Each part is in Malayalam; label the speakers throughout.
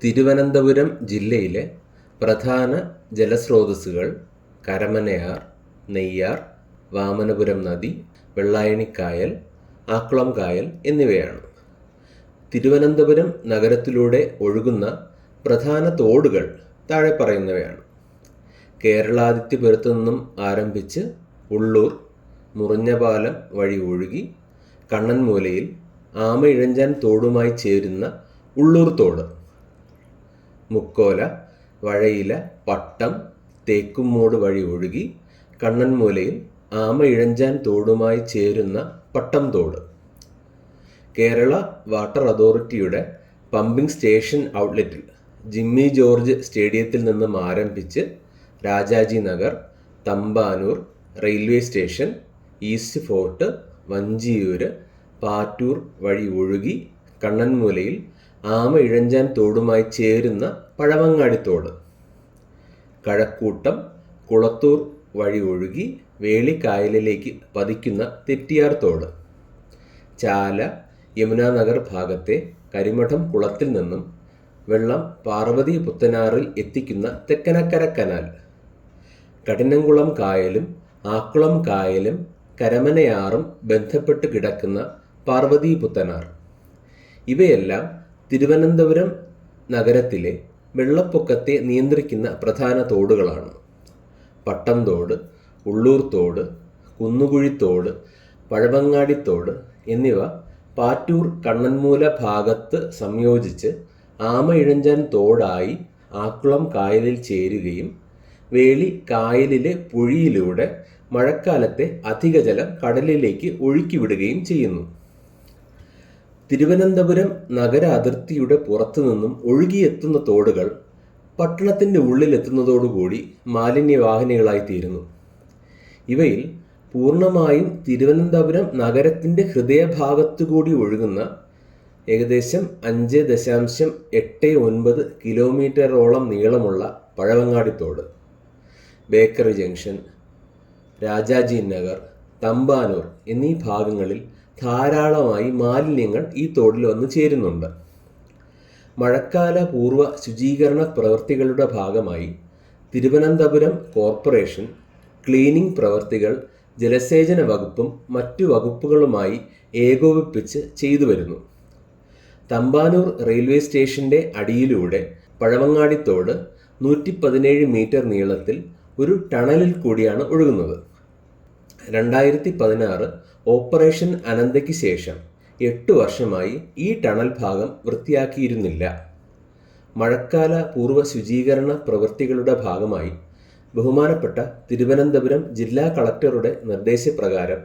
Speaker 1: തിരുവനന്തപുരം ജില്ലയിലെ പ്രധാന ജലസ്രോതസ്സുകൾ കരമനയാർ, നെയ്യാർ, വാമനപുരം നദി, വെള്ളായണിക്കായൽ, ആക്കുളം കായൽ എന്നിവയാണ്. തിരുവനന്തപുരം നഗരത്തിലൂടെ ഒഴുകുന്ന പ്രധാന തോടുകൾ താഴെ പറയുന്നവയാണ്. കേരളാദിത്യപുരത്തു നിന്നും ആരംഭിച്ച് ഉള്ളൂർ, മുറിഞ്ഞപാലം വഴി ഒഴുകി കണ്ണൻമൂലയിൽ ആമയിഴഞ്ചാൻ തോടുമായി ചേരുന്ന ഉള്ളൂർ തോട്, മുക്കോല, വഴയില, പട്ടം, തേക്കുംമൂട് വഴി ഒഴുകി കണ്ണൻമൂലയിൽ ആമയിഴഞ്ചാൻ തോടുമായി ചേരുന്ന പട്ടം തോട്, കേരള വാട്ടർ അതോറിറ്റിയുടെ പമ്പിംഗ് സ്റ്റേഷൻ ഔട്ട്ലെറ്റിൽ ജിമ്മി ജോർജ് സ്റ്റേഡിയത്തിൽ നിന്നും ആരംഭിച്ച് Rajaji Nagar, Thampanoor railway station, east fort, Vanchiyoor, Pattoor വഴി ഒഴുകി കണ്ണൻമൂലയിൽ ആമയിഴഞ്ചാൻ തോടുമായി ചേരുന്ന പഴവങ്ങാടിത്തോട്, കഴക്കൂട്ടം, കുളത്തൂർ വഴി ഒഴുകി വേളിക്കായലിലേക്ക് പതിക്കുന്ന തെറ്റിയാർ തോട്, ചാല, യമുനാനഗർ ഭാഗത്തെ കരിമഠം കുളത്തിൽ നിന്നും വെള്ളം പാർവതി പുത്തനാറിൽ എത്തിക്കുന്ന തെക്കനക്കര കനാൽ, കഠിനംകുളം കായലും ആക്കുളം കായലും കരമനയാറും ബന്ധപ്പെട്ട് കിടക്കുന്ന പാർവതി പുത്തനാർ. ഇവയെല്ലാം തിരുവനന്തപുരം നഗരത്തിലെ വെള്ളപ്പൊക്കത്തെ നിയന്ത്രിക്കുന്ന പ്രധാന തോടുകളാണ്. പട്ടം തോട്, ഉള്ളൂർ തോട്, കുന്നുകുഴിത്തോട്, പഴവങ്ങാടിത്തോട് എന്നിവ പാറ്റൂർ കണ്ണൻമൂല ഭാഗത്ത് സംയോജിച്ച് ആമയിഴഞ്ചാൻ തോടായി ആക്കുളം കായലിൽ ചേരുകയും വേളി കായലിലെ പുഴിയിലൂടെ മഴക്കാലത്തെ അധിക ജലം കടലിലേക്ക് ഒഴുക്കിവിടുകയും ചെയ്യുന്നു. തിരുവനന്തപുരം നഗര അതിർത്തിയുടെ പുറത്തു നിന്നും ഒഴുകിയെത്തുന്ന തോടുകൾ പട്ടണത്തിൻ്റെ ഉള്ളിലെത്തുന്നതോടുകൂടി മാലിന്യവാഹിനികളായി തീരുന്നു. ഇവയിൽ പൂർണ്ണമായും തിരുവനന്തപുരം നഗരത്തിൻ്റെ ഹൃദയഭാഗത്തുകൂടി ഒഴുകുന്ന ഏകദേശം 5.89 കിലോമീറ്ററോളം നീളമുള്ള പഴവങ്ങാടിത്തോട്, ബേക്കറി ജംഗ്ഷൻ, രാജാജി നഗർ, തമ്പാനൂർ എന്നീ ഭാഗങ്ങളിൽ ധാരാളമായി മാലിന്യങ്ങൾ ഈ തോടിൽ വന്നു ചേരുന്നുണ്ട്. മഴക്കാല പൂർവ്വ ശുചീകരണ പ്രവൃത്തികളുടെ ഭാഗമായി തിരുവനന്തപുരം കോർപ്പറേഷൻ ക്ലീനിംഗ് പ്രവൃത്തികൾ ജലസേചന വകുപ്പും മറ്റു വകുപ്പുകളുമായി ഏകോപിപ്പിച്ച് ചെയ്തു വരുന്നു. തമ്പാനൂർ റെയിൽവേ സ്റ്റേഷൻ്റെ അടിയിലൂടെ പഴവങ്ങാടിത്തോട് 117 മീറ്റർ നീളത്തിൽ ഒരു ടണലിൽ കൂടിയാണ് ഒഴുകുന്നത്. 2016 ഓപ്പറേഷൻ അനന്തയ്ക്ക് ശേഷം 8 വർഷമായി ഈ ടണൽ ഭാഗം വൃത്തിയാക്കിയിരുന്നില്ല. മഴക്കാല പൂർവ്വ ശുചീകരണ പ്രവൃത്തികളുടെ ഭാഗമായി ബഹുമാനപ്പെട്ട തിരുവനന്തപുരം ജില്ലാ കളക്ടറുടെ നിർദ്ദേശപ്രകാരം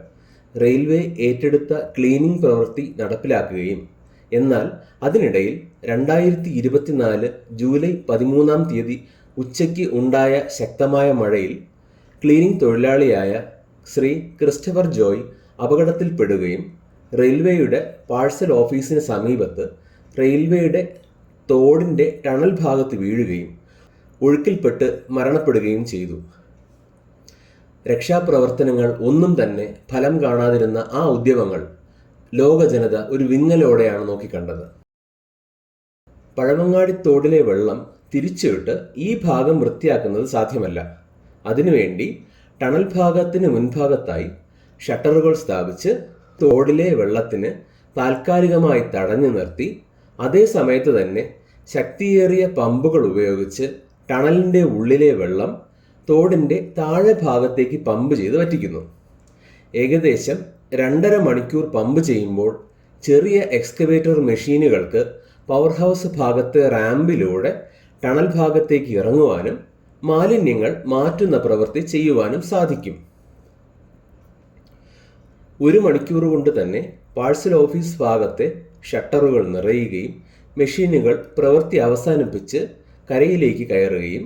Speaker 1: റെയിൽവേ ഏറ്റെടുത്ത ക്ലീനിംഗ് പ്രവൃത്തി നടപ്പിലാക്കുകയും എന്നാൽ അതിനിടയിൽ 2024 ജൂലൈ 13 ഉച്ചയ്ക്ക് ഉണ്ടായ ശക്തമായ മഴയിൽ ക്ലീനിംഗ് തൊഴിലാളിയായ ശ്രീ ക്രിസ്റ്റഫർ ജോയ് അപകടത്തിൽപ്പെടുകയും റെയിൽവേയുടെ പാഴ്സൽ ഓഫീസിന് സമീപത്ത് റെയിൽവേയുടെ തോടിൻ്റെ ടണൽ ഭാഗത്ത് വീഴുകയും ഒഴുക്കിൽപ്പെട്ട് മരണപ്പെടുകയും ചെയ്തു. രക്ഷാപ്രവർത്തനങ്ങൾ ഒന്നും തന്നെ ഫലം കാണാതിരുന്ന ആ ഉദ്യമങ്ങൾ ലോക ജനത ഒരു വിങ്ങലോടെയാണ് നോക്കിക്കണ്ടത്. പഴവങ്ങാടിത്തോടിലെ വെള്ളം തിരിച്ചുവിട്ട് ഈ ഭാഗം വൃത്തിയാക്കുന്നത് സാധ്യമല്ല. അതിനുവേണ്ടി ടണൽ ഭാഗത്തിന് മുൻഭാഗത്തായി ഷട്ടറുകൾ സ്ഥാപിച്ച് തോടിലെ വെള്ളത്തിന് താൽക്കാലികമായി തടഞ്ഞു നിർത്തി അതേ സമയത്ത് തന്നെ ശക്തിയേറിയ പമ്പുകൾ ഉപയോഗിച്ച് ടണലിൻ്റെ ഉള്ളിലെ വെള്ളം തോടിൻ്റെ താഴെ ഭാഗത്തേക്ക് പമ്പ് ചെയ്ത് വറ്റിക്കുന്നു. ഏകദേശം 2.5 മണിക്കൂർ പമ്പ് ചെയ്യുമ്പോൾ ചെറിയ എക്സ്കവേറ്റർ മെഷീനുകൾക്ക് പവർ ഹൗസ് ഭാഗത്തെ റാമ്പിലൂടെ ടണൽ ഭാഗത്തേക്ക് ഇറങ്ങുവാനും മാലിന്യങ്ങൾ മാറ്റുന്ന പ്രവൃത്തി ചെയ്യുവാനും സാധിക്കും. 1 മണിക്കൂർ കൊണ്ട് തന്നെ പാഴ്സൽ ഓഫീസ് ഭാഗത്തെ ഷട്ടറുകൾ നിറയുകയും മെഷീനുകൾ പ്രവൃത്തി അവസാനിപ്പിച്ച് കരയിലേക്ക് കയറുകയും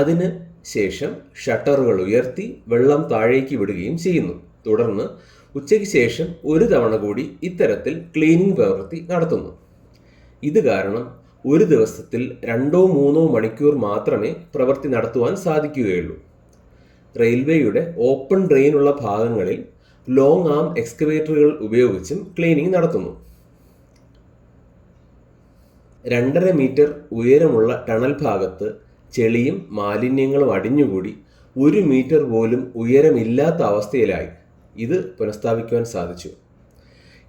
Speaker 1: അതിന് ശേഷം ഷട്ടറുകൾ ഉയർത്തി വെള്ളം താഴേക്ക് വിടുകയും ചെയ്യുന്നു. തുടർന്ന് ഉച്ചയ്ക്ക് ശേഷം 1 തവണ കൂടി ഇത്തരത്തിൽ ക്ലീനിംഗ് പ്രവൃത്തി നടത്തുന്നു. ഇത് കാരണം ഒരു ദിവസത്തിൽ 2-3 മണിക്കൂർ മാത്രമേ പ്രവൃത്തി നടത്തുവാൻ സാധിക്കുകയുള്ളൂ. റെയിൽവേയുടെ ഓപ്പൺ ഡ്രെയിനുള്ള ഭാഗങ്ങളിൽ ലോങ് ആം എക്സ്കവേറ്ററുകൾ ഉപയോഗിച്ചും ക്ലീനിംഗ് നടത്തുന്നു. 2.5 മീറ്റർ ഉയരമുള്ള ടണൽ ഭാഗത്ത് ചെളിയും മാലിന്യങ്ങളും അടിഞ്ഞുകൂടി 1 മീറ്റർ പോലും ഉയരമില്ലാത്ത അവസ്ഥയിലായി. ഇത് പുനഃസ്ഥാപിക്കുവാൻ സാധിച്ചു.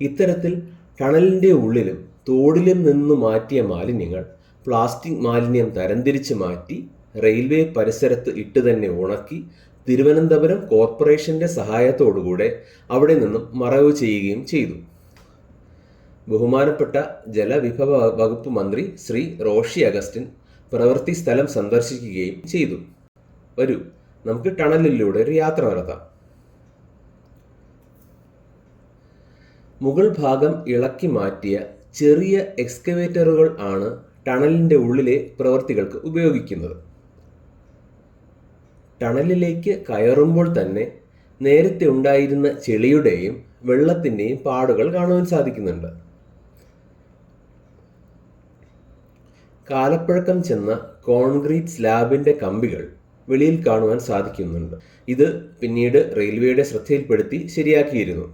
Speaker 1: ഇത്തരത്തിൽ ടണലിൻ്റെ ഉള്ളിലും തോടിലും നിന്ന് മാറ്റിയ മാലിന്യങ്ങൾ പ്ലാസ്റ്റിക് മാലിന്യം തരംതിരിച്ച് മാറ്റി റെയിൽവേ പരിസരത്ത് ഇട്ട് തന്നെ ഉണക്കി തിരുവനന്തപുരം കോർപ്പറേഷൻ്റെ സഹായത്തോടുകൂടെ അവിടെ നിന്നും മറവ് ചെയ്യുകയും ചെയ്തു. ബഹുമാനപ്പെട്ട ജലവിഭവ വകുപ്പ് മന്ത്രി ശ്രീ റോഷി അഗസ്റ്റിൻ പ്രവൃത്തി സ്ഥലം സന്ദർശിക്കുകയും ചെയ്തു. വരൂ, നമുക്ക് ടണലിലൂടെ ഒരു യാത്ര നടത്താം. മുകൾ ഭാഗം ഇളക്കി മാറ്റിയ ചെറിയ എക്സ്കവേറ്ററുകൾ ആണ് ടണലിൻ്റെ ഉള്ളിലെ പ്രവൃത്തികൾക്ക് ഉപയോഗിക്കുന്നത്. ടണലിലേക്ക് കയറുമ്പോൾ തന്നെ നേരത്തെ ഉണ്ടായിരുന്ന ചെളിയുടെയും വെള്ളത്തിൻ്റെയും പാടുകൾ കാണുവാൻ സാധിക്കുന്നുണ്ട്. കാലപ്പഴക്കം ചെന്ന കോൺക്രീറ്റ് സ്ലാബിൻ്റെ കമ്പികൾ വെളിയിൽ കാണുവാൻ സാധിക്കുന്നുണ്ട്. ഇത് പിന്നീട് റെയിൽവേയുടെ ശ്രദ്ധയിൽപ്പെടുത്തി ശരിയാക്കിയിരുന്നു.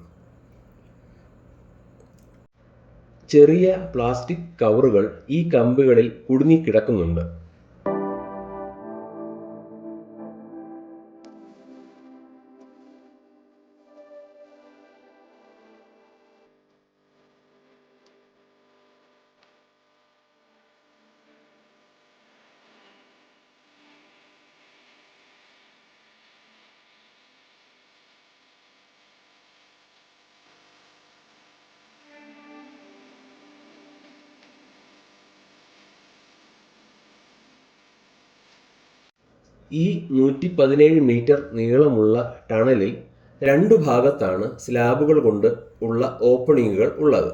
Speaker 1: ചെറിയ പ്ലാസ്റ്റിക് കവറുകൾ ഈ കമ്പികളിൽ കുടുങ്ങിക്കിടക്കുന്നുണ്ട്. ഈ 117 മീറ്റർ നീളമുള്ള ടണലിൽ 2 ഭാഗത്താണ് സ്ലാബുകൾ കൊണ്ട് ഉള്ള ഓപ്പണിങ്ങുകൾ ഉള്ളത്.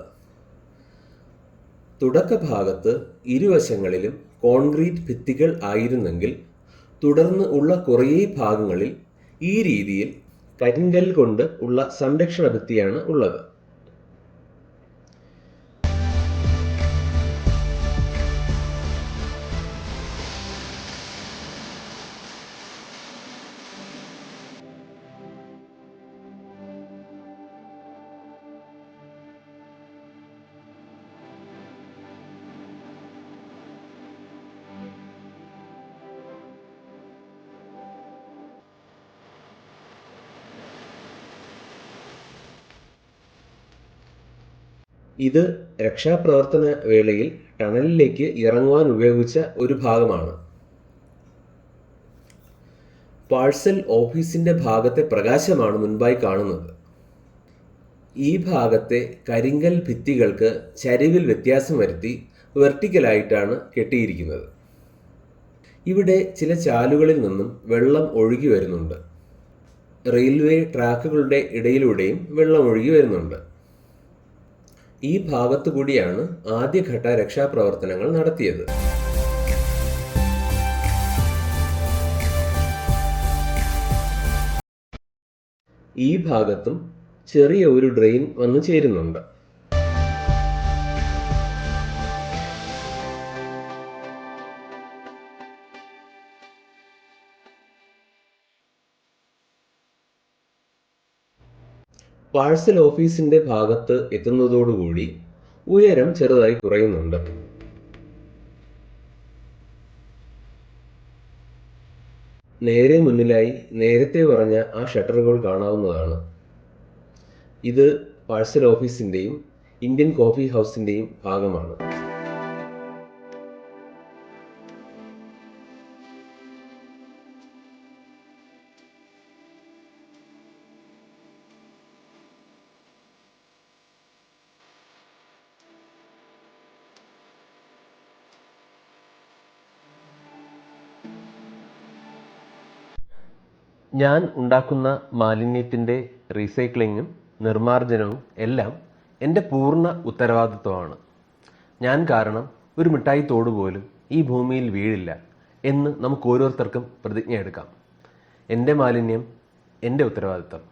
Speaker 1: തുടക്ക ഭാഗത്ത് ഇരുവശങ്ങളിലും കോൺക്രീറ്റ് ഭിത്തികൾ ആയിരുന്നെങ്കിൽ തുടർന്ന് ഉള്ള കുറേ ഭാഗങ്ങളിൽ ഈ രീതിയിൽ കരിങ്കൽ കൊണ്ട് ഉള്ള സംരക്ഷണ ഭിത്തിയാണ് ഉള്ളത്. ഇത് രക്ഷാപ്രവർത്തന വേളയിൽ ടണലിലേക്ക് ഇറങ്ങുവാൻ ഉപയോഗിച്ച ഒരു ഭാഗമാണ്. പാഴ്സൽ ഓഫീസിൻ്റെ ഭാഗത്തെ പ്രകാശമാണ് മുൻപായി കാണുന്നത്. ഈ ഭാഗത്തെ കരിങ്കൽ ഭിത്തികൾക്ക് ചരിവിൽ വ്യത്യാസം വരുത്തി വെർട്ടിക്കലായിട്ടാണ് കെട്ടിയിരിക്കുന്നത്. ഇവിടെ ചില ചാലുകളിൽ നിന്നും വെള്ളം ഒഴുകി വരുന്നുണ്ട്. റെയിൽവേ ട്രാക്കുകളുടെ ഇടയിലൂടെയും വെള്ളം ഒഴുകി വരുന്നുണ്ട്. ഈ ഭാഗത്തു കൂടിയാണ് ആദ്യഘട്ട രക്ഷാപ്രവർത്തനങ്ങൾ നടത്തിയത്. ഈ ഭാഗത്തും ചെറിയ ഒരു ഡ്രെയിൻ വന്നു ചേരുന്നുണ്ട്. പാഴ്സൽ ഓഫീസിൻ്റെ ഭാഗത്ത് എത്തുന്നതോടുകൂടി ഉയരം ചെറുതായി കുറയുന്നുണ്ട്. നേരെ മുന്നിലായി നേരത്തെ പറഞ്ഞ ആ ഷട്ടറുകൾ കാണാവുന്നതാണ്. ഇത് പാഴ്സൽ ഓഫീസിൻ്റെയും ഇന്ത്യൻ കോഫി ഹൗസിൻ്റെയും ഭാഗമാണ്. ഞാൻ ഉണ്ടാക്കുന്ന മാലിന്യത്തിൻ്റെ റീസൈക്ലിങ്ങും നിർമ്മാർജ്ജനവും എല്ലാം എൻ്റെ പൂർണ്ണ ഉത്തരവാദിത്വമാണ്. ഞാൻ കാരണം ഒരു മിഠായി തോട് പോലും ഈ ഭൂമിയിൽ വീഴില്ല എന്ന് നമുക്ക് ഓരോരുത്തർക്കും പ്രതിജ്ഞ എടുക്കാം. എൻ്റെ മാലിന്യം എൻ്റെ ഉത്തരവാദിത്വം.